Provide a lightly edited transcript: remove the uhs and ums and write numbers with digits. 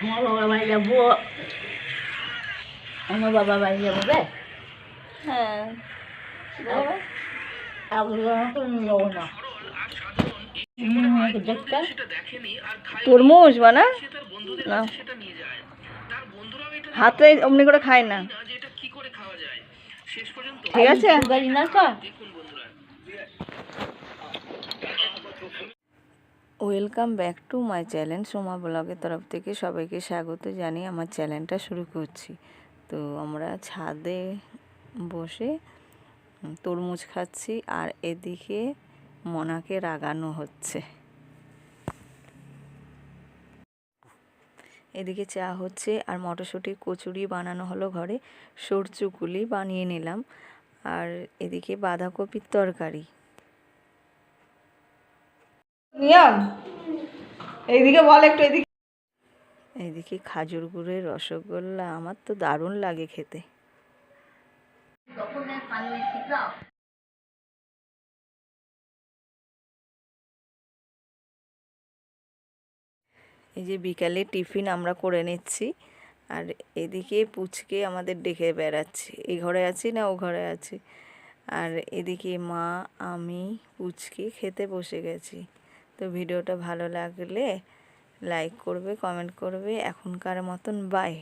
আমার বাবার বাড়ি যাবো, আমার বাবার বাড়ি যাবো রে। হ্যাঁ যাবো না দেখতে তরমুজ বানা না, হাতে অমনি করে খায় না, ঠিক আছে। না তো। Welcome back to my channel. Soma ব্লগের তরফ থেকে সবাইকে স্বাগত জানিয়ে আমার চ্যানেলটা শুরু করছি। তো আমরা ছাদে বসে তরমুজ খাচ্ছি আর এদিকে মনাকে রাগানো হচ্ছে। এদিকে চা হচ্ছে আর মটরশুঁটির কচুরি বানানো হলো ঘরে, সরচুকুলি বানিয়ে নিলাম। আর এদিকে বাঁধাকপির তরকারি। নিয়ম এইদিকে বল একটু, এদিকে। এইদিকে খাজুর গুড়ের রসগোল্লা আমার তো দারুণ লাগে খেতে। এই যে বিকালে টিফিন আমরা করে নিচ্ছি আর এদিকে পুচকে আমাদের ডেকে বেড়াচ্ছে, এই ঘরে আছি না ও ঘরে আছি। আর এদিকে মা, আমি, পুচকে খেতে বসে গেছি। তো ভিডিওটা ভালো লাগলে লাইক করবে, কমেন্ট করবে। এখনকার মতন বাই।